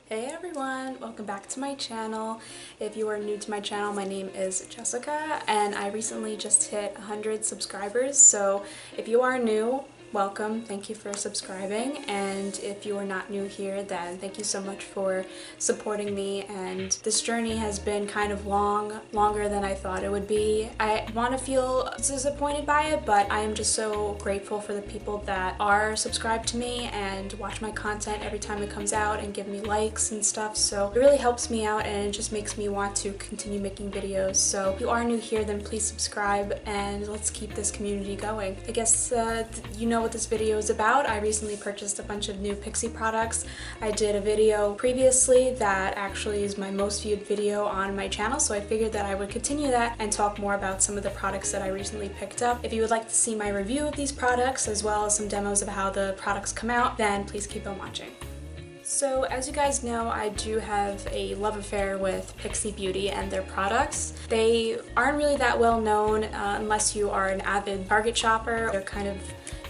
Hey everyone, welcome back to my channel. If you are new to my channel, my name is Jessica and I recently just hit 100 subscribers, so if you are new, welcome, thank you for subscribing, and if you are not new here, then thank you so much for supporting me. And this journey has been kind of longer than I thought it would be. I want to feel disappointed by it, but I am just so grateful for the people that are subscribed to me and watch my content every time it comes out and give me likes and stuff, so it really helps me out and it just makes me want to continue making videos. So if you are new here, then please subscribe and let's keep this community going. I guess you know what this video is about. I recently purchased a bunch of new Pixi products. I did a video previously that actually is my most viewed video on my channel, so I figured that I would continue that and talk more about some of the products that I recently picked up. If you would like to see my review of these products as well as some demos of how the products come out, then please keep on watching. So as you guys know, I do have a love affair with Pixi Beauty and their products. They aren't really that well known unless you are an avid Target shopper. They're kind of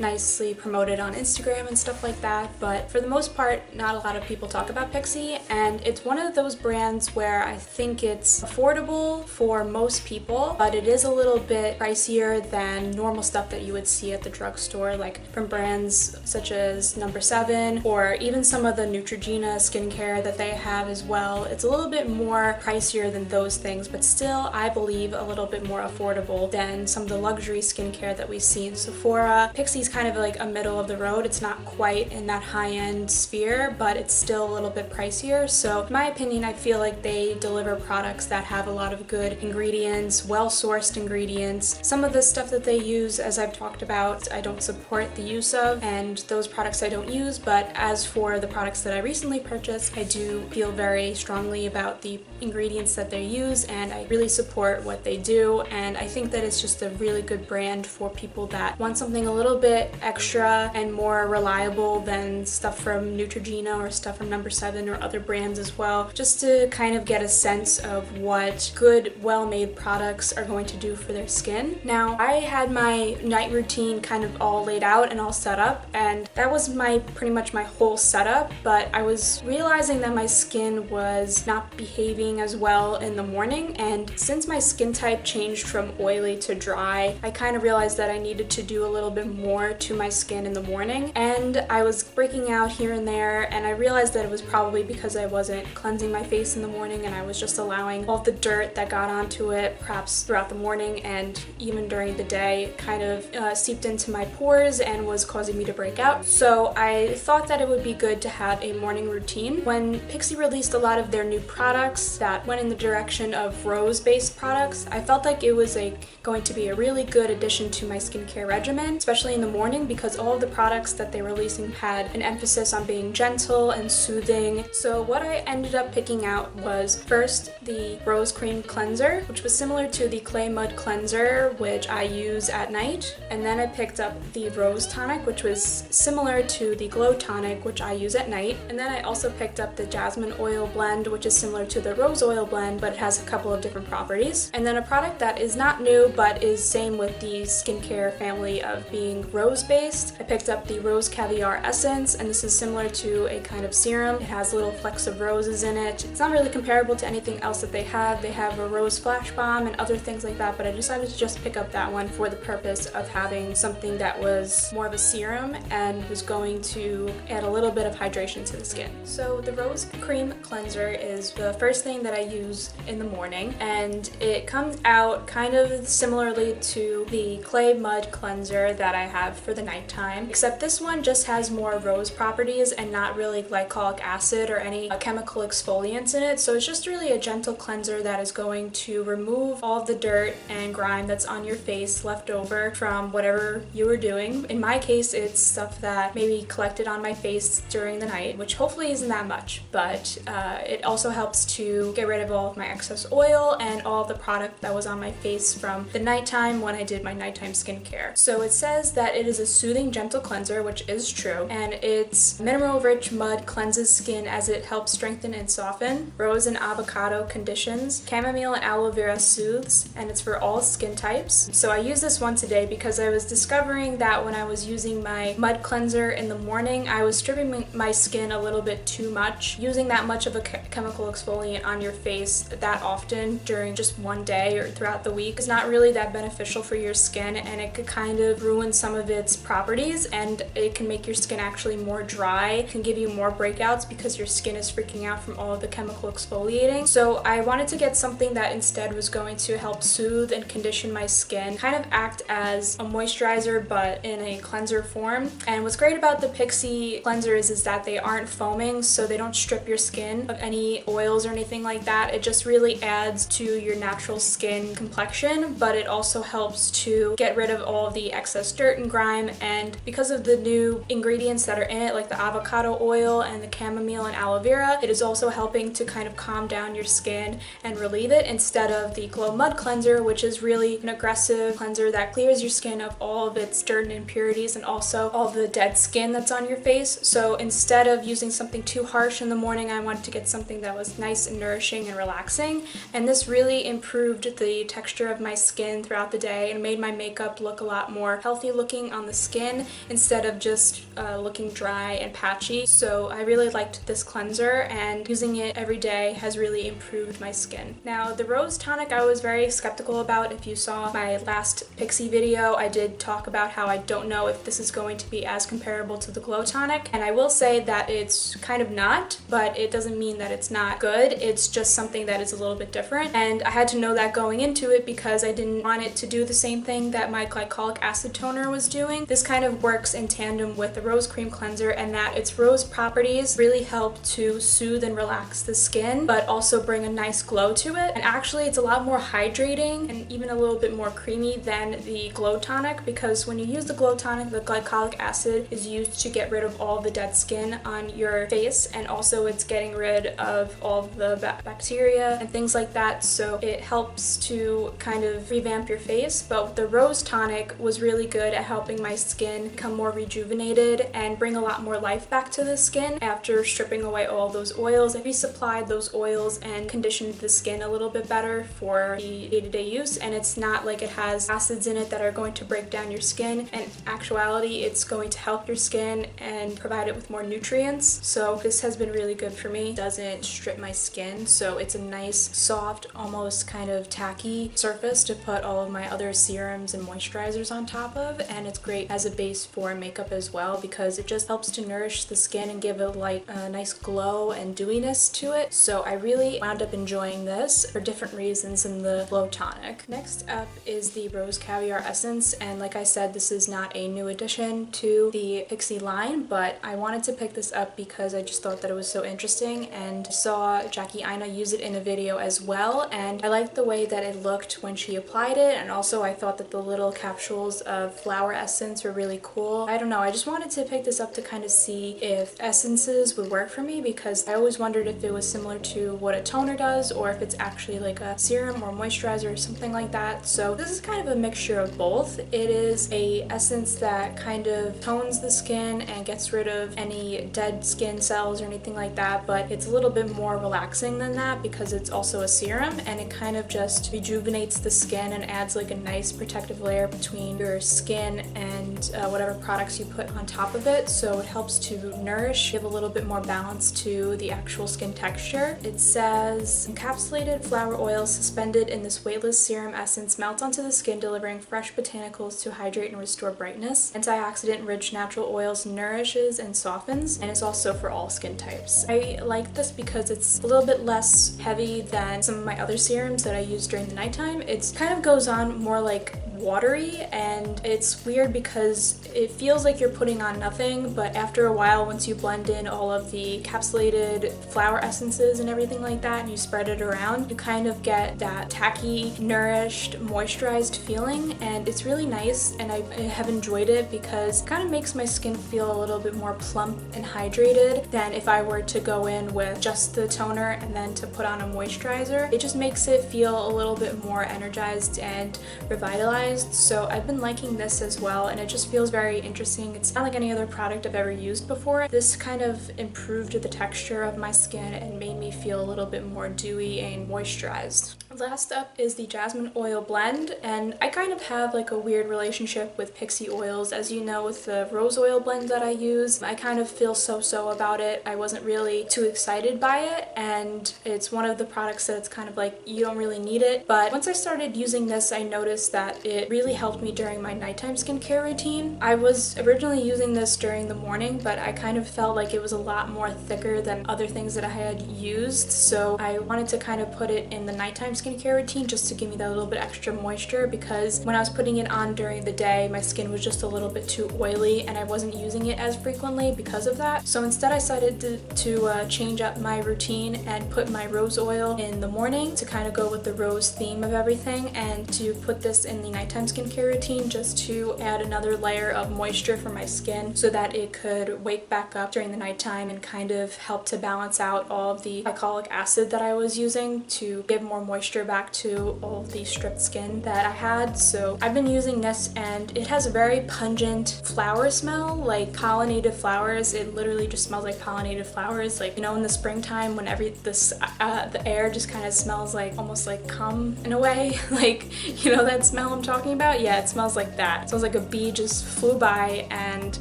nicely promoted on Instagram and stuff like that, but for the most part, not a lot of people talk about Pixi, and it's one of those brands where I think it's affordable for most people, but it is a little bit pricier than normal stuff that you would see at the drugstore, like from brands such as No. 7 or even some of the Neutrogena skincare that they have as well. It's a little bit more pricier than those things, but still, I believe, a little bit more affordable than some of the luxury skincare that we see in Sephora. Pixi's kind of like a middle of the road. It's not quite in that high-end sphere, but it's still a little bit pricier. So in my opinion, I feel like they deliver products that have a lot of good ingredients, well-sourced ingredients. Some of the stuff that they use, as I've talked about, I don't support the use of, and those products I don't use, but as for the products that I recently purchased, I do feel very strongly about the ingredients that they use, and I really support what they do, and I think that it's just a really good brand for people that want something a little bit extra and more reliable than stuff from Neutrogena or stuff from No. 7 or other brands as well, just to kind of get a sense of what good, well-made products are going to do for their skin. Now, I had my night routine kind of all laid out and all set up, and that was pretty much my whole setup, but I was realizing that my skin was not behaving as well in the morning, and since my skin type changed from oily to dry, I kind of realized that I needed to do a little bit more to my skin in the morning, and I was breaking out here and there, and I realized that it was probably because I wasn't cleansing my face in the morning and I was just allowing all the dirt that got onto it perhaps throughout the morning and even during the day kind of seeped into my pores and was causing me to break out. So I thought that it would be good to have a morning routine. When Pixi released a lot of their new products that went in the direction of rose-based products, I felt like it was going to be a really good addition to my skincare regimen, especially in the morning, because all of the products that they were releasing had an emphasis on being gentle and soothing. So what I ended up picking out was first the Rose Cream Cleanser, which was similar to the Clay Mud Cleanser, which I use at night, and then I picked up the Rose Tonic, which was similar to the Glow Tonic, which I use at night, and then I also picked up the Jasmine Oil Blend, which is similar to the Rose Oil Blend, but it has a couple of different properties. And then a product that is not new, but is same with the skincare family of being rose-based. I picked up the Rose Caviar Essence, and this is similar to a kind of serum. It has little flecks of roses in it. It's not really comparable to anything else that they have. They have a rose flash bomb and other things like that, but I decided to just pick up that one for the purpose of having something that was more of a serum and was going to add a little bit of hydration to the skin. So the Rose Cream Cleanser is the first thing that I use in the morning, and it comes out kind of similarly to the Clay Mud Cleanser that I have for the nighttime, except this one just has more rose properties and not really glycolic acid or any chemical exfoliants in it, so it's just really a gentle cleanser that is going to remove all of the dirt and grime that's on your face left over from whatever you were doing. In my case, it's stuff that maybe collected on my face during the night, which hopefully isn't that much, but it also helps to get rid of all of my excess oil and all of the product that was on my face from the nighttime when I did my nighttime skincare. So it says that it is a soothing, gentle cleanser, which is true, and its mineral-rich mud cleanses skin as it helps strengthen and soften. Rose and avocado conditions. Chamomile and aloe vera soothes, and it's for all skin types. So I use this one today because I was discovering that when I was using my mud cleanser in the morning, I was stripping my skin a little bit too much. Using that much of a chemical exfoliant on your face that often during just one day or throughout the week is not really that beneficial for your skin, and it could kind of ruin some of its properties, and it can make your skin actually more dry. It can give you more breakouts because your skin is freaking out from all of the chemical exfoliating. So I wanted to get something that instead was going to help soothe and condition my skin, kind of act as a moisturizer but in a cleanser form. And what's great about the Pixi cleansers is that they aren't foaming, so they don't strip your skin of any oils or anything like that. It just really adds to your natural skin complexion, but it also helps to get rid of all of the excess dirt and grime. And because of the new ingredients that are in it, like the avocado oil and the chamomile and aloe vera, it is also helping to kind of calm down your skin and relieve it, instead of the Glow Mud Cleanser, which is really an aggressive cleanser that clears your skin of all of its dirt and impurities and also all the dead skin that's on your face. So instead of using something too harsh in the morning, I wanted to get something that was nice and nourishing and relaxing, and this really improved the texture of my skin throughout the day and made my makeup look a lot more healthy looking on the skin instead of just looking dry and patchy. So I really liked this cleanser, and using it every day has really improved my skin. Now the Rose Tonic I was very skeptical about. If you saw my last Pixi video, I did talk about how I don't know if this is going to be as comparable to the Glow Tonic, and I will say that it's kind of not, but it doesn't mean that it's not good. It's just something that is a little bit different, and I had to know that going into it because I didn't want it to do the same thing that my glycolic acid toner was doing. This kind of works in tandem with the Rose Cream Cleanser, and that its rose properties really help to soothe and relax the skin, but also bring a nice glow to it. And actually it's a lot more hydrating and even a little bit more creamy than the Glow Tonic, because when you use the Glow Tonic, the glycolic acid is used to get rid of all the dead skin on your face, and also it's getting rid of all the bacteria and things like that, so it helps to kind of revamp your face. But the Rose Tonic was really good at helping my skin become more rejuvenated and bring a lot more life back to the skin after stripping away all those oils. I resupplied those oils and conditioned the skin a little bit better for the day-to-day use, and it's not like it has acids in it that are going to break down your skin. In actuality, it's going to help your skin and provide it with more nutrients. So this has been really good for me. It doesn't strip my skin, so it's a nice, soft, almost kind of tacky surface to put all of my other serums and moisturizers on top of, and it's great as a base for makeup as well because it just helps to nourish the skin and give it like a nice glow and dewiness to it. So I really wound up enjoying this for different reasons than the Glow Tonic. Next up is the Rose Caviar Essence, and like I said, this is not a new addition to the Pixi line, but I wanted to pick this up because I just thought that it was so interesting, and saw Jackie Aina use it in a video as well, and I liked the way that it looked when she applied it, and also I thought that the little capsules of flower essence were really cool. I don't know, I just wanted to pick this up to kind of see if essences would work for me, because I always wondered if it was similar to what a toner does or if it's actually like a serum or moisturizer or something like that. So this is kind of a mixture of both. It is a essence that kind of tones the skin and gets rid of any dead skin cells or anything like that, but it's a little bit more relaxing than that because it's also a serum, and it kind of just rejuvenates the skin and adds like a nice protective layer between your skin and whatever products you put on top of it. So it helps to nourish, give a little bit more balance to the actual skin texture. It says encapsulated flower oils suspended in this weightless serum essence melt onto the skin, delivering fresh botanicals to hydrate and restore brightness. Antioxidant-rich natural oils nourishes and softens, and it's also for all skin types. I like this because it's a little bit less heavy than some of my other serums that I use during the nighttime. It kind of goes on more like watery, and it's weird because it feels like you're putting on nothing, but after a while, once you blend in all of the encapsulated flower essences and everything like that and you spread it around, you kind of get that tacky, nourished, moisturized feeling, and it's really nice, and I have enjoyed it because it kind of makes my skin feel a little bit more plump and hydrated than if I were to go in with just the toner and then to put on a moisturizer. It just makes it feel a little bit more energized and revitalized, moisturized, so I've been liking this as well, and it just feels very interesting. It's not like any other product I've ever used before. This kind of improved the texture of my skin and made me feel a little bit more dewy and moisturized. Last up is the Jasmine Oil Blend, and I kind of have like a weird relationship with Pixi oils. As you know, with the rose oil blend that I use, I kind of feel so-so about it. I wasn't really too excited by it, and it's one of the products that it's kind of like you don't really need it. But once I started using this, I noticed that it really helped me during my nighttime skincare routine. I was originally using this during the morning, but I kind of felt like it was a lot more thicker than other things that I had used, so I wanted to kind of put it in the nighttime skincare routine just to give me that little bit extra moisture, because when I was putting it on during the day, my skin was just a little bit too oily and I wasn't using it as frequently because of that. So instead I decided to change up my routine and put my rose oil in the morning to kind of go with the rose theme of everything, and to put this in the nighttime skincare routine just to add another layer of moisture for my skin so that it could wake back up during the nighttime and kind of help to balance out all of the glycolic acid that I was using to give more moisture back to all of the stripped skin that I had. So I've been using this, and it has a very pungent flower smell, like pollinated flowers. It literally just smells like pollinated flowers, like, you know, in the springtime when the air just kind of smells like almost like cum in a way. Like, you know that smell I'm talking about? Yeah, it smells like that. It smells like a bee just flew by and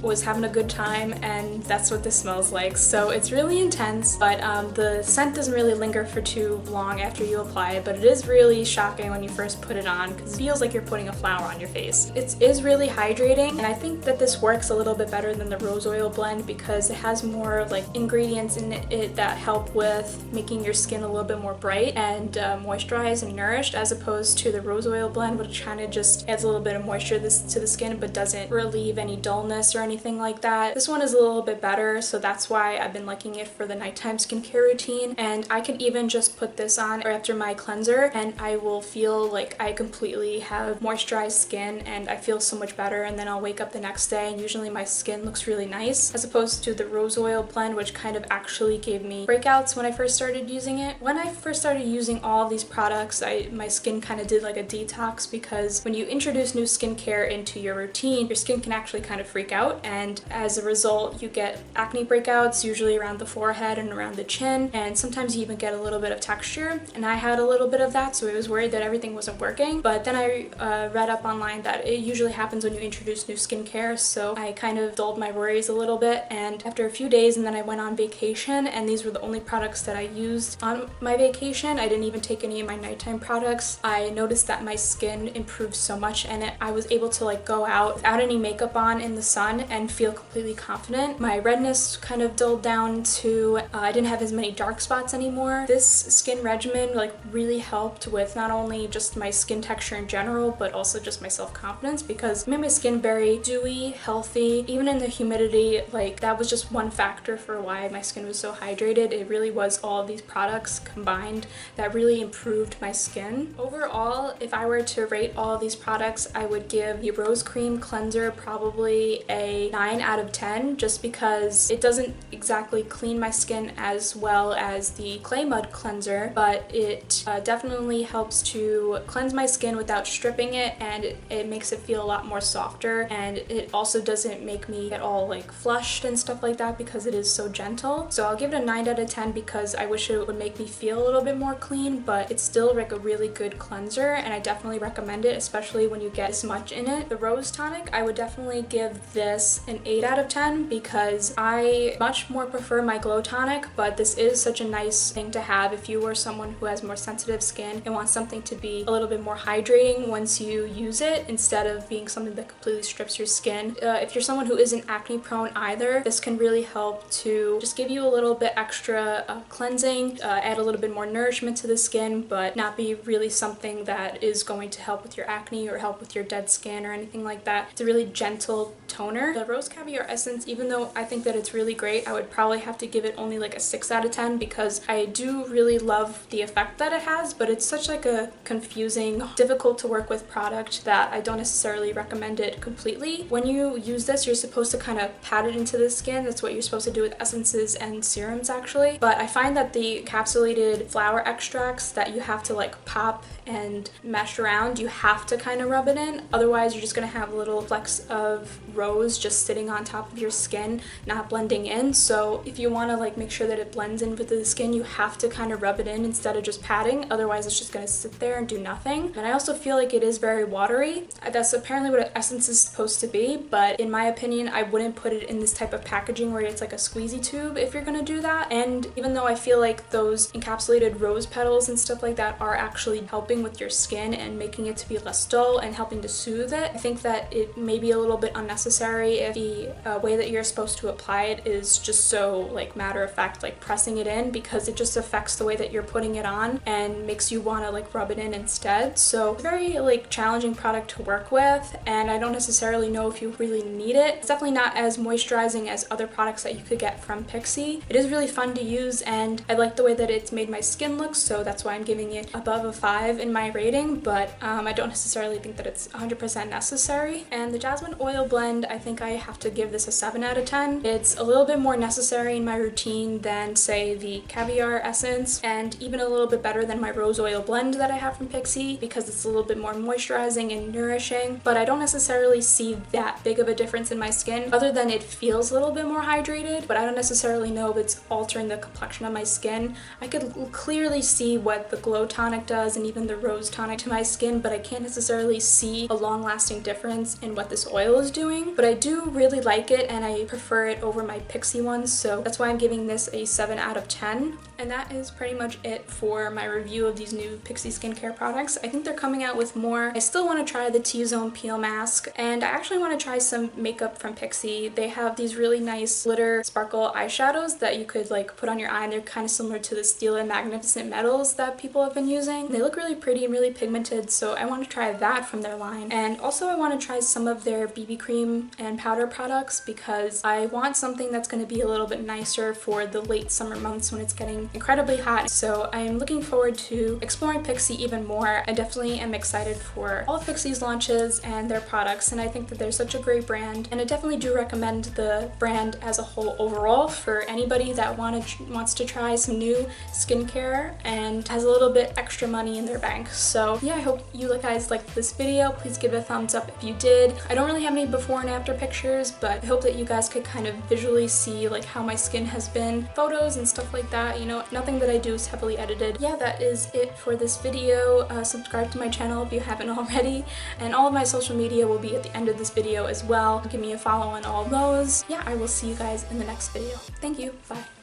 was having a good time, and that's what this smells like. So it's really intense, but the scent doesn't really linger for too long after you apply it, but it is really shocking when you first put it on because it feels like you're putting a flower on your face. It is really hydrating, and I think that this works a little bit better than the rose oil blend because it has more like ingredients in it that help with making your skin a little bit more bright and moisturized and nourished, as opposed to the rose oil blend, which kind of just adds a little bit of moisture to the skin but doesn't relieve any dullness or anything like that. This one is a little bit better, so that's why I've been liking it for the nighttime skincare routine. And I can even just put this on after my cleanser and I will feel like I completely have moisturized skin and I feel so much better, and then I'll wake up the next day and usually my skin looks really nice, as opposed to the rose oil blend, which kind of actually gave me breakouts when I first started using it. When I first started using all of these products, my skin kind of did like a detox, because when you introduce new skincare into your routine, your skin can actually kind of freak out, and as a result you get acne breakouts, usually around the forehead and around the chin, and sometimes you even get a little bit of texture, and I had a little bit of that, so I was worried that everything wasn't working. But then I read up online that it usually happens when you introduce new skincare, so I kind of dulled my worries a little bit. And after a few days, and then I went on vacation, and these were the only products that I used on my vacation. I didn't even take any of my nighttime products. I noticed that my skin improved so much, and I was able to like go out without any makeup on in the sun and feel completely confident. My redness kind of dulled down to I didn't have as many dark spots anymore. This skin regimen like really helped with not only just my skin texture in general, but also just my self-confidence, because it made my skin very dewy, healthy. Even in the humidity, like that was just one factor for why my skin was so hydrated. It really was all of these products combined that really improved my skin. Overall, if I were to rate all of these products, I would give the Rose Cream Cleanser probably a 9 out of 10, just because it doesn't exactly clean my skin as well as the Clay Mud Cleanser, but it definitely helps to cleanse my skin without stripping it, and it makes it feel a lot more softer, and it also doesn't make me at all like flushed and stuff like that because it is so gentle. So I'll give it a 9 out of 10 because I wish it would make me feel a little bit more clean, but it's still like a really good cleanser, and I definitely recommend it, especially when you get this much in it. The Rose Tonic, I would definitely give this an 8 out of 10 because I much more prefer my Glow Tonic, but this is such a nice thing to have if you are someone who has more sensitive skin and wants something to be a little bit more hydrating once you use it, instead of being something that completely strips your skin. If you're someone who isn't acne prone either, this can really help to just give you a little bit extra cleansing, add a little bit more nourishment to the skin, but not be really something that is going to help with your acne or help with your dead skin or anything like that. It's a really gentle toner. The Rose Caviar Essence, even though I think that it's really great, I would probably have to give it only like a 6 out of 10 because I do really love the effect that it has, but it's such like a confusing, difficult to work with product that I don't necessarily recommend it completely. When you use this, you're supposed to kind of pat it into the skin. That's what you're supposed to do with essences and serums actually. But I find that the encapsulated flower extracts that you have to like pop and mash around, you have to kind of rub it in. Otherwise, you're just gonna have little flecks of rose just sitting on top of your skin, not blending in. So if you want to like make sure that it blends in with the skin, you have to kind of rub it in instead of just patting. Otherwise, it's just gonna sit there and do nothing. And I also feel like it is very watery. That's apparently what essence is supposed to be, but in my opinion, I wouldn't put it in this type of packaging where it's like a squeezy tube if you're gonna do that. And even though I feel like those encapsulated rose petals and stuff like that are actually helping with your skin and making it to be less dull and helping to soothe it, I think that it may be a little bit unnecessary if the way that you're supposed to apply it is just so like matter of fact, like pressing it in, because it just affects the way that you're putting it on and makes you want to like rub it in instead. So very like challenging product to work with, and I don't necessarily know if you really need it. It's definitely not as moisturizing as other products that you could get from Pixi. It is really fun to use, and I like the way that it's made my skin look, so that's why I'm giving it above a 5 in my rating, but I don't necessarily think that it's 100% necessary. And the Jasmine Oil Blend, I think I have to give this a 7 out of 10. It's a little bit more necessary in my routine than say the Caviar essence, and even a little bit better than my Rose Oil Blend that I have from Pixi, because it's a little bit more moisturizing and nourishing. But I don't necessarily see that big of a difference in my skin, other than it feels a little bit more hydrated, but I don't necessarily know if it's altering the complexion of my skin. I could clearly see what the Glow Tonic does and even the Rose Tonic to my skin, but I can't necessarily see a long-lasting difference in what this oil is doing. But I do really like it, and I prefer it over my Pixi ones, so that's why I'm giving this a 7 out of 10. And that is pretty much it for my review of these new Pixi skincare products. I think they're coming out with more. I still want to try the T-Zone Peel Mask, and I actually want to try some makeup from Pixi. They have these really nice glitter sparkle eyeshadows that you could like put on your eye, and they're kind of similar to the Steel and Magnificent Metals that people have been using. They look really pretty and really pigmented, so I want to try that from their line. And also I want to try some of their BB cream and powder products, because I want something that's going to be a little bit nicer for the late summer months when it's getting incredibly hot. So I am looking forward to exploring Pixi even more. I definitely am excited for all of Pixi's launches and their products, and I think that they're such a great brand, and I definitely do recommend the brand as a whole overall for anybody that wants to try some new skincare and has a little bit extra money in their bank. So yeah, I hope you guys liked this video. Please give it a thumbs up if you did. I don't really have any before and after pictures, but I hope that you guys could kind of visually see like how my skin has been, photos and stuff like that. You know, nothing that I do is heavily edited. Yeah, that is it for this video. Subscribe to my channel if you haven't already, and all of my social media will be at the end of this video as well. Give me a follow on all of those. Yeah, I will see you guys in the next video. Thank you. Bye.